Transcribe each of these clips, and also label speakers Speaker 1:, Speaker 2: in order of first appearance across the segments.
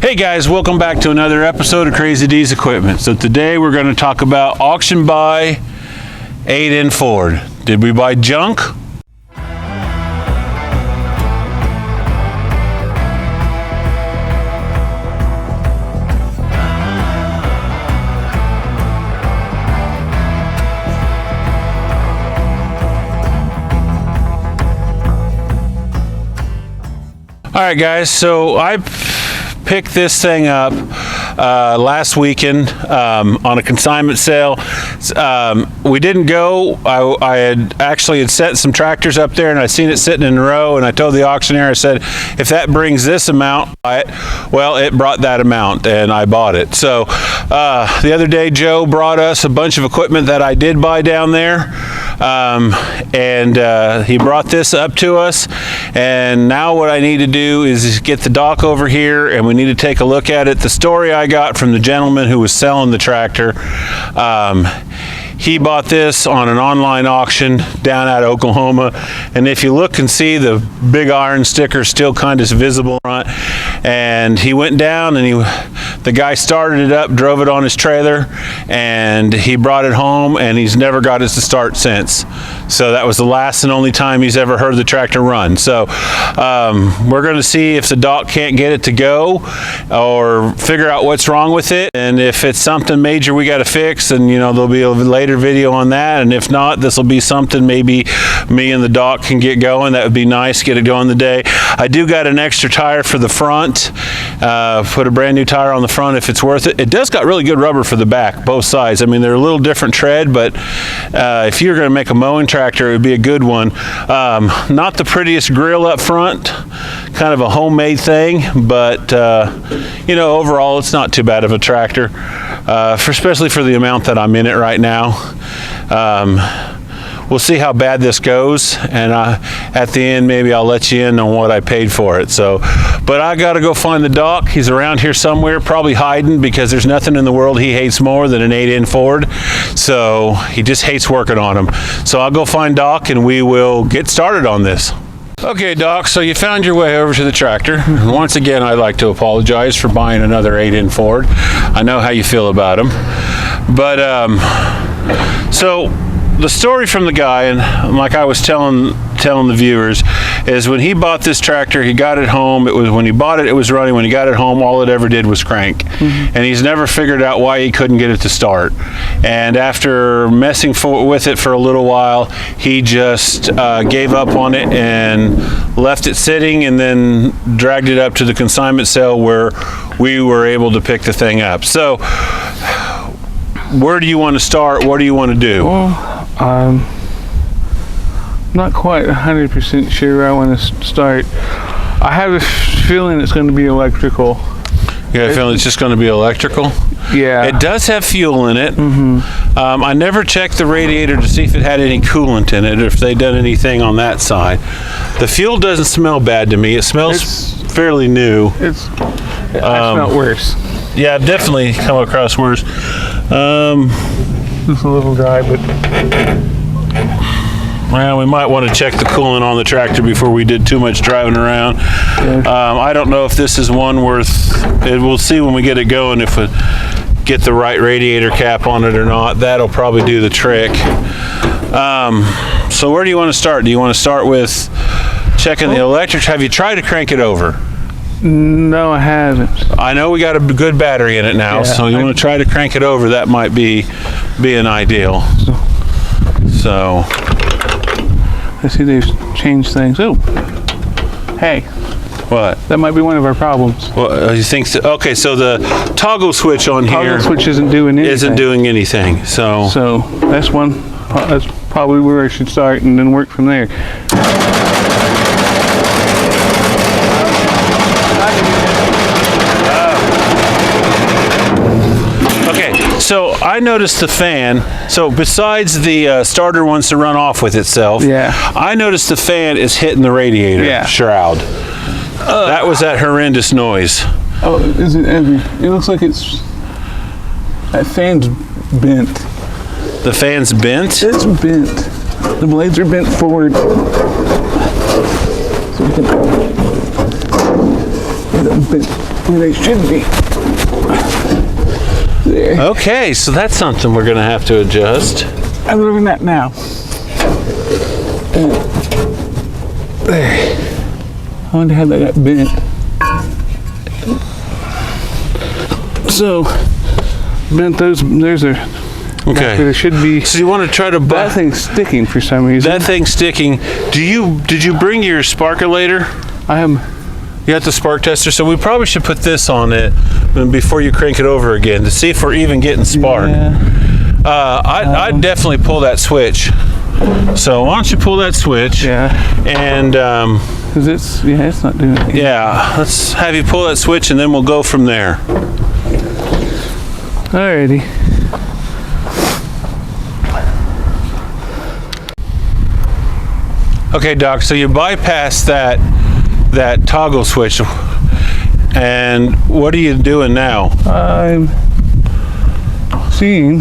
Speaker 1: Hey guys, welcome back to another episode of Crazy D's Equipment. So today we're going to talk about auction buy 8N Ford. Did we buy junk? All right guys, so I picked this thing up last weekend on a consignment sale. We didn't go. I had actually set some tractors up there and I seen it sitting in a row, and I told the auctioneer, I said, if that brings this amount, buy it. Well, it brought that amount and I bought it. So the other day Joe brought us a bunch of equipment that I did buy down there, and he brought this up to us, and now what I need to do is get the dock over here and we need to take a look at it. The story I got from the gentleman who was selling the tractor, he bought this on an online auction down out of Oklahoma, and if you look and see, the big iron sticker still kind of visible front, and he went down and the guy started it up, drove it on his trailer, and he brought it home, and he's never got it to start since. So that was the last and only time he's ever heard the tractor run. So we're going to see if the dock can't get it to go or figure out what's wrong with it, and if it's something major we got to fix, and there'll be a later video on that, and if not, this will be something maybe me and the dock can get going. That would be nice, get it going today. I do got an extra tire for the front, put a brand new tire on the front if it's worth it. It does got really good rubber for the back, both sides. I mean, they're a little different tread, but if you're going to make a mowing tractor, it would be a good one. Not the prettiest grill up front, kind of a homemade thing, but overall it's not too bad of a tractor, especially for the amount that I'm in it right now. We'll see how bad this goes, and at the end maybe I'll let you in on what I paid for it. So, but I gotta go find the dock. He's around here somewhere, probably hiding, because there's nothing in the world he hates more than an 8N Ford. So he just hates working on them. So I'll go find Doc and we will get started on this. Okay, Doc, so you found your way over to the tractor. And once again, I'd like to apologize for buying another 8N Ford. I know how you feel about them. But, so the story from the guy, and like I was telling the viewers, is when he bought this tractor, he got it home. It was when he bought it, it was running. When he got it home, all it ever did was crank. And he's never figured out why he couldn't get it to start. And after messing with it for a little while, he just gave up on it and left it sitting, and then dragged it up to the consignment sale where we were able to pick the thing up. So where do you want to start? What do you want to do?
Speaker 2: Well, not quite 100% sure where I want to start. I have a feeling it's going to be electrical.
Speaker 1: You got a feeling it's just going to be electrical?
Speaker 2: Yeah.
Speaker 1: It does have fuel in it. I never checked the radiator to see if it had any coolant in it, or if they'd done anything on that side. The fuel doesn't smell bad to me. It smells fairly new.
Speaker 2: I smell worse.
Speaker 1: Yeah, I've definitely come across worse.
Speaker 2: It's a little dry, but
Speaker 1: well, we might want to check the coolant on the tractor before we did too much driving around. Yeah. I don't know if this is one worth it. We'll see when we get it going if we get the right radiator cap on it or not. That'll probably do the trick. So where do you want to start? Do you want to start with checking the electric? Have you tried to crank it over?
Speaker 2: No, I haven't.
Speaker 1: I know we got a good battery in it now, yeah, so you want to try to crank it over. That might be an ideal. So
Speaker 2: I see they've changed things. Oh, hey.
Speaker 1: What?
Speaker 2: That might be one of our problems.
Speaker 1: Well, you think so? Okay, so the toggle switch on here.
Speaker 2: Toggle switch isn't doing anything.
Speaker 1: Isn't doing anything. So
Speaker 2: that's one. That's probably where I should start, and then work from there.
Speaker 1: So I noticed the fan. So besides the starter wants to run off with itself,
Speaker 2: yeah,
Speaker 1: I noticed the fan is hitting the radiator shroud. That was that horrendous noise.
Speaker 2: Oh, is it heavy? It looks like that fan's bent.
Speaker 1: The fan's bent?
Speaker 2: It's bent. The blades are bent forward. So we can get it bent. where they should be. There.
Speaker 1: Okay, so that's something we're gonna have to adjust.
Speaker 2: I'm doing that now. There. I wonder how that got bent. So, bent those, there's a,
Speaker 1: Okay.
Speaker 2: there should be,
Speaker 1: So you want to try to
Speaker 2: that thing's sticking for some reason.
Speaker 1: that thing's sticking. Did you bring your sparkulator?
Speaker 2: I am,
Speaker 1: You got the spark tester, so we probably should put this on it before you crank it over again to see if we're even getting spark.
Speaker 2: yeah,
Speaker 1: I'd definitely pull that switch. So why don't you pull that switch?
Speaker 2: yeah,
Speaker 1: And
Speaker 2: because it's not doing it.
Speaker 1: yeah, let's have you pull that switch, and then we'll go from there.
Speaker 2: Alrighty.
Speaker 1: Okay, Doc. So you bypass that toggle switch, and what are you doing now?
Speaker 2: I'm seeing.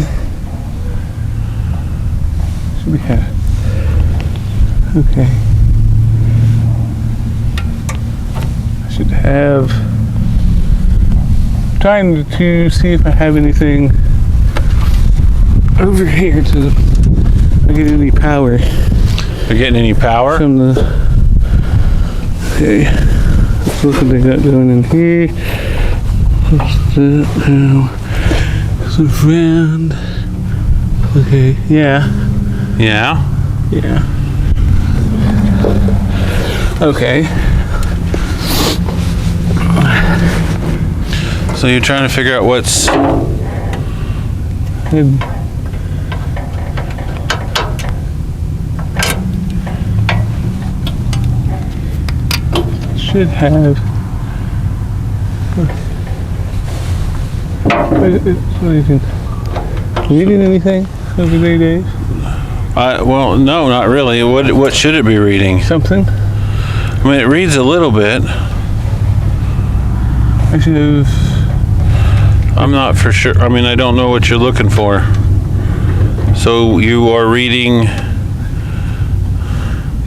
Speaker 2: Should we have? Okay. I should have. Trying to see if I have anything over here to get any power
Speaker 1: Are you getting any power?
Speaker 2: from the. Okay. Let's look what they got going in here. What's that now? It's a friend. Okay. Yeah.
Speaker 1: Yeah.
Speaker 2: Yeah. Okay.
Speaker 1: So you're trying to figure out what's.
Speaker 2: Good. Should have. Reading anything over there, Dave?
Speaker 1: Well, no, not really. What should it be reading?
Speaker 2: Something?
Speaker 1: I mean, it reads a little bit.
Speaker 2: I should have.
Speaker 1: I'm not for sure. I mean, I don't know what you're looking for. So you are reading.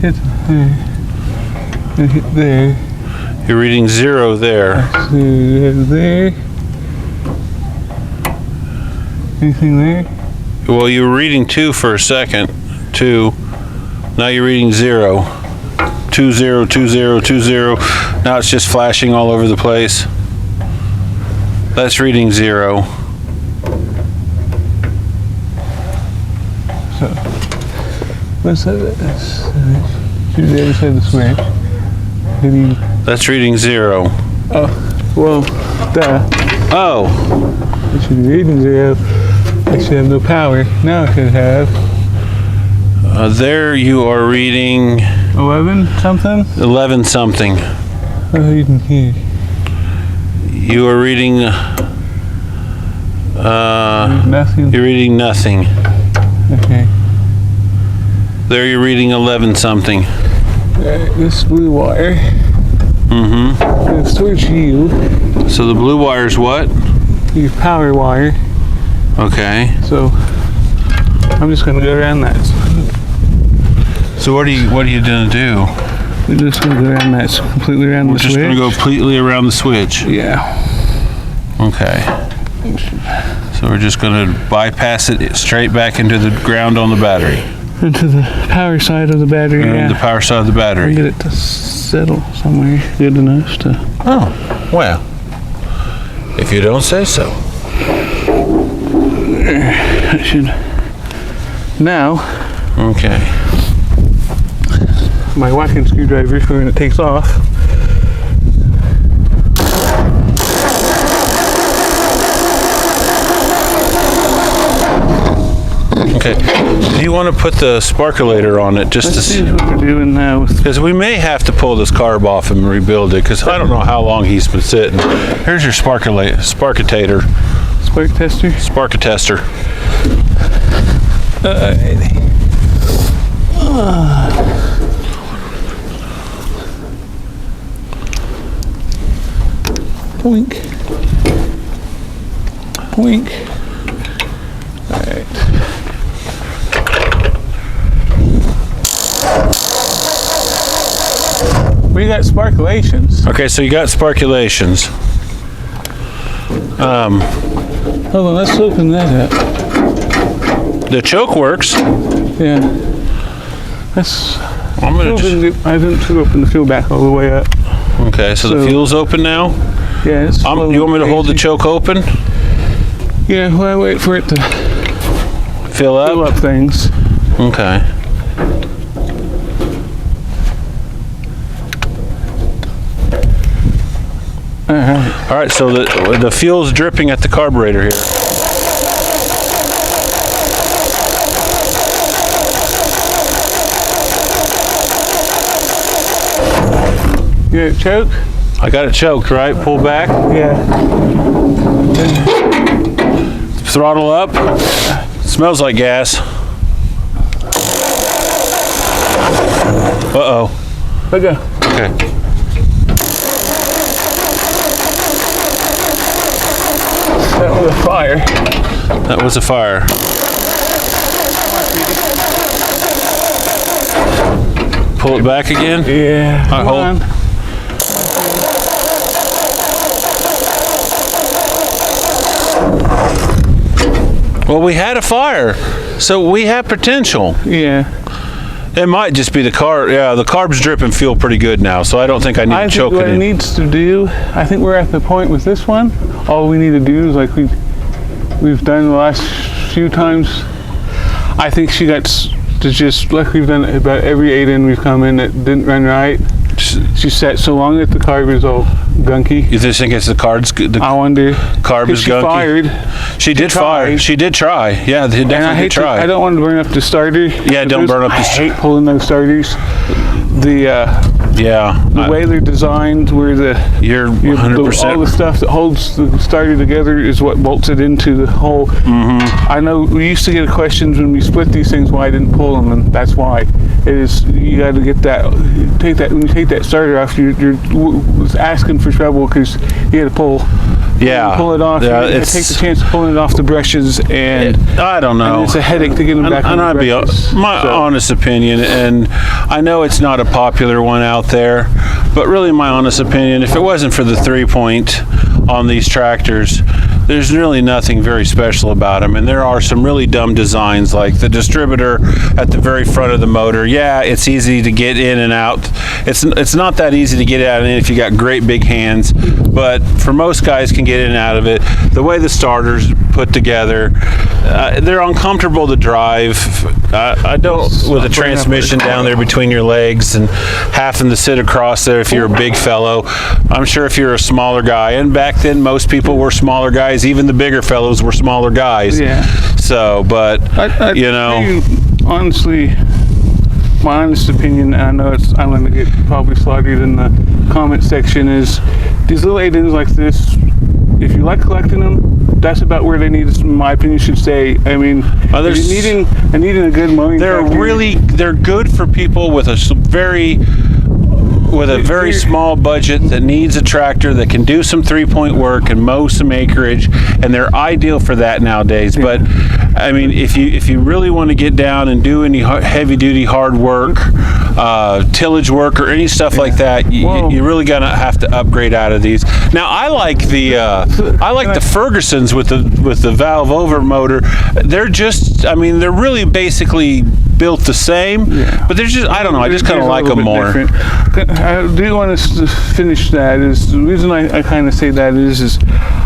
Speaker 2: Hit there. And hit there.
Speaker 1: You're reading 0 there.
Speaker 2: So there. Anything there?
Speaker 1: Well, you were reading 2 for a second. 2. Now you're reading 0. 2 0 2 0 2 0. Now it's just flashing all over the place. That's reading 0.
Speaker 2: So, what's that? Should be able to say the switch. Maybe.
Speaker 1: That's reading 0.
Speaker 2: Oh, well, duh.
Speaker 1: Oh,
Speaker 2: It should be reading 0. I should have no power. Now I should have
Speaker 1: there you are reading
Speaker 2: 11 something.
Speaker 1: 11 something.
Speaker 2: What are you reading here?
Speaker 1: You are reading.
Speaker 2: Nothing.
Speaker 1: You're reading nothing.
Speaker 2: Okay.
Speaker 1: There you're reading 11 something.
Speaker 2: This blue wire.
Speaker 1: Mm-hmm.
Speaker 2: It's towards you.
Speaker 1: So the blue wire's what?
Speaker 2: Your power wire.
Speaker 1: Okay.
Speaker 2: So I'm just gonna go around that.
Speaker 1: So what are you gonna do?
Speaker 2: We're just gonna go around that, completely around
Speaker 1: We're
Speaker 2: the
Speaker 1: just
Speaker 2: switch.
Speaker 1: gonna go completely around the switch.
Speaker 2: Yeah.
Speaker 1: Okay. So we're just gonna bypass it straight back into the ground on the battery.
Speaker 2: Into the power side of the battery. Yeah.
Speaker 1: The power side of the
Speaker 2: I'll
Speaker 1: battery.
Speaker 2: get it to settle somewhere good enough to.
Speaker 1: Oh, well. If you don't say so.
Speaker 2: I should. Now,
Speaker 1: Okay.
Speaker 2: my walking screwdriver for when it takes off.
Speaker 1: Okay. Do you want to put the sparkulator on it just
Speaker 2: Let's
Speaker 1: to
Speaker 2: see what we're doing now. With
Speaker 1: because we may have to pull this carb off and rebuild it because I don't know how long he's been sitting. Here's your sparkitator.
Speaker 2: spark tester.
Speaker 1: Sparkatester.
Speaker 2: Boink. Boink. Alright. We got sparkulations.
Speaker 1: Okay, so you got sparkulations.
Speaker 2: Hold on, let's open that up.
Speaker 1: The choke works.
Speaker 2: Yeah. That's.
Speaker 1: I'm gonna just,
Speaker 2: I didn't open the fuel back all the way up.
Speaker 1: okay, so the fuel's open now.
Speaker 2: Yeah, it's
Speaker 1: You want me to hold the choke open?
Speaker 2: Yeah, while I wait for it to
Speaker 1: Fill up?
Speaker 2: fill up things.
Speaker 1: Okay.
Speaker 2: Alright.
Speaker 1: All right, so the fuel's dripping at the carburetor here.
Speaker 2: You got it choke?
Speaker 1: I got it choked, right? Pull back.
Speaker 2: Yeah.
Speaker 1: Throttle up. Smells like gas. Uh-oh.
Speaker 2: Let go.
Speaker 1: Okay.
Speaker 2: That was a fire.
Speaker 1: That was a fire. Pull it back again?
Speaker 2: Yeah.
Speaker 1: All right, hold.
Speaker 2: on.
Speaker 1: Well, we had a fire, so we have potential.
Speaker 2: Yeah.
Speaker 1: It might just be the car. Yeah, the carb's dripping fuel pretty good now, so I don't think I need to choke
Speaker 2: think
Speaker 1: it
Speaker 2: what it
Speaker 1: in.
Speaker 2: needs to do, I think we're at the point with this one, all we need to do is like we've done the last few times. I think she got to just, like we've done about every 8-in we've come in that didn't run right. She sat so long that the carb is all gunky.
Speaker 1: You just think it's the carb's the
Speaker 2: I wonder.
Speaker 1: carb is
Speaker 2: She
Speaker 1: gunky?
Speaker 2: fired.
Speaker 1: She did fire.
Speaker 2: tried.
Speaker 1: She did try. Yeah, they
Speaker 2: And I
Speaker 1: definitely
Speaker 2: hate
Speaker 1: did try.
Speaker 2: I don't want to burn up the starter.
Speaker 1: Yeah, don't burn up the
Speaker 2: I hate pulling those starters.
Speaker 1: Yeah,
Speaker 2: The way they're designed, where
Speaker 1: you're
Speaker 2: all
Speaker 1: 100%.
Speaker 2: the stuff that holds the starter together is what bolts it into the hole. I know we used to get questions when we split these things why I didn't pull them, and that's why. It is, you got to get that. When you take that starter off, you're asking for trouble because you got to pull.
Speaker 1: Yeah,
Speaker 2: Pull it off.
Speaker 1: Yeah,
Speaker 2: you take the chance of pulling it off the brushes, and
Speaker 1: I don't know.
Speaker 2: and it's a headache to get them back on
Speaker 1: And
Speaker 2: the
Speaker 1: I'd be
Speaker 2: brushes.
Speaker 1: my honest opinion, and I know it's not a popular one out there, but really my honest opinion, if it wasn't for the 3-point on these tractors, there's really nothing very special about them. And there are some really dumb designs, like the distributor at the very front of the motor. Yeah, it's easy to get in and out. It's not that easy to get out and in if you got great big hands, but for most guys can get in and out of it. The way the starter's put together, they're uncomfortable to drive. I don't, with a transmission down there between your legs and having to sit across there if you're a big fellow. I'm sure if you're a smaller guy, and back then most people were smaller guys, even the bigger fellows were smaller guys.
Speaker 2: Yeah.
Speaker 1: So, but, you know.
Speaker 2: Honestly, my honest opinion, and I know I'm going to get probably slaughtered in the comment section, is these little 8-ins like this, if you like collecting them, that's about where they need, in my opinion, should stay. I mean, needing a good mowing tractor.
Speaker 1: They're good for people with a very small budget that needs a tractor that can do some 3-point work and mow some acreage, and they're ideal for that nowadays. But I mean, if you really want to get down and do any heavy duty hard work, tillage work or any stuff like that, you really gonna have to upgrade out of these. Now I like the Fergusons with the valve over motor. They're just, I mean, they're really basically built the same, but they're just, I don't know, I just kind of like them more.
Speaker 2: Different. I do want to finish that. Is the reason I kind of say that is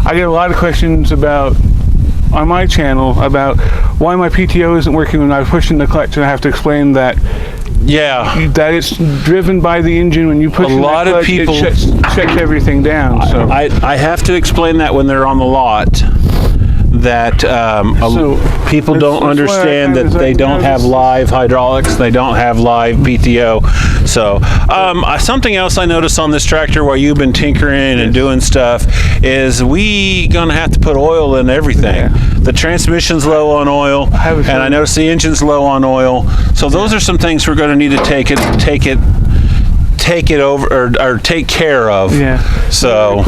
Speaker 2: I get a lot of questions about on my channel about why my PTO isn't working when I'm pushing the clutch, and I have to explain that.
Speaker 1: Yeah,
Speaker 2: that it's driven by the engine. When you push
Speaker 1: a lot
Speaker 2: that clutch,
Speaker 1: of people
Speaker 2: it shuts everything down. So
Speaker 1: I have to explain that when they're on the lot, that people don't understand that they don't have live hydraulics, they don't have live PTO. So something else I noticed on this tractor while you've been tinkering and doing stuff is we gonna have to put oil in everything. Yeah. The transmission's low on oil, and I noticed the engine's low on oil. So those are some things we're gonna need to take it over or take care of.
Speaker 2: Yeah.
Speaker 1: So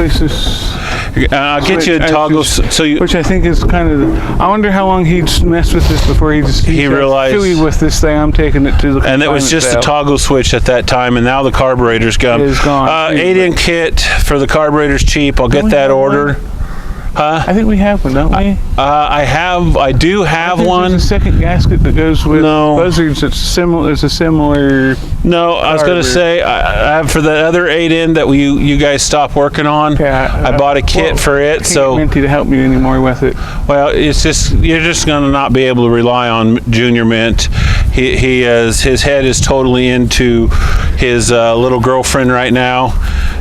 Speaker 1: I'll get you a toggle.
Speaker 2: Which I think is kind of. I wonder how long he'd messed with this before he realized with this thing. I'm taking it to the.
Speaker 1: And it was just a toggle switch at that time, and now the carburetor's gone. 8-in kit for the carburetor's cheap. I'll get that ordered. Huh?
Speaker 2: I think we have one, don't we?
Speaker 1: I do have one.
Speaker 2: There's a second gasket that goes with
Speaker 1: No.
Speaker 2: buzzards. That's similar. It's a similar.
Speaker 1: No, I was going to say, I have for the other 8-in that you guys stopped working on.
Speaker 2: Okay,
Speaker 1: I bought a kit for it,
Speaker 2: I can't
Speaker 1: so
Speaker 2: get Minty to help me anymore with it.
Speaker 1: well, it's just you're just going to not be able to rely on Junior Mint. His head is totally into his little girlfriend right now,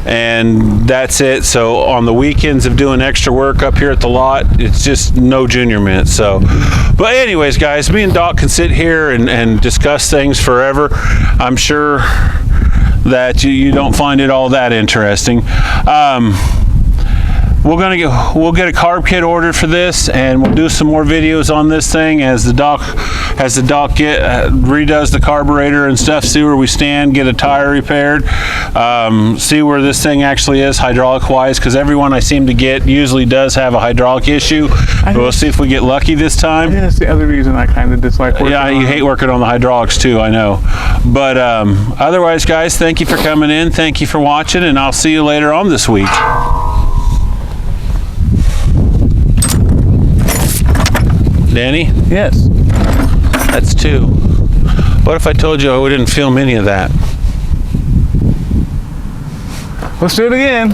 Speaker 1: and that's it. So on the weekends of doing extra work up here at the lot, it's just no Junior Mint. So, but anyways, guys, me and Doc can sit here and discuss things forever. I'm sure that you don't find it all that interesting. We'll get a carb kit ordered for this, and we'll do some more videos on this thing as the doc redoes the carburetor and stuff. See where we stand, get a tire repaired, see where this thing actually is hydraulic wise, because everyone I seem to get usually does have a hydraulic issue. We'll see if we get lucky this time.
Speaker 2: That's the other reason I kind of dislike working.
Speaker 1: Yeah, you hate working on the hydraulics too, I know. But otherwise, guys, thank you for coming in. Thank you for watching, and I'll see you later on this week. Danny?
Speaker 2: Yes.
Speaker 1: That's 2. What if I told you I didn't film any of that?
Speaker 2: Let's do it again.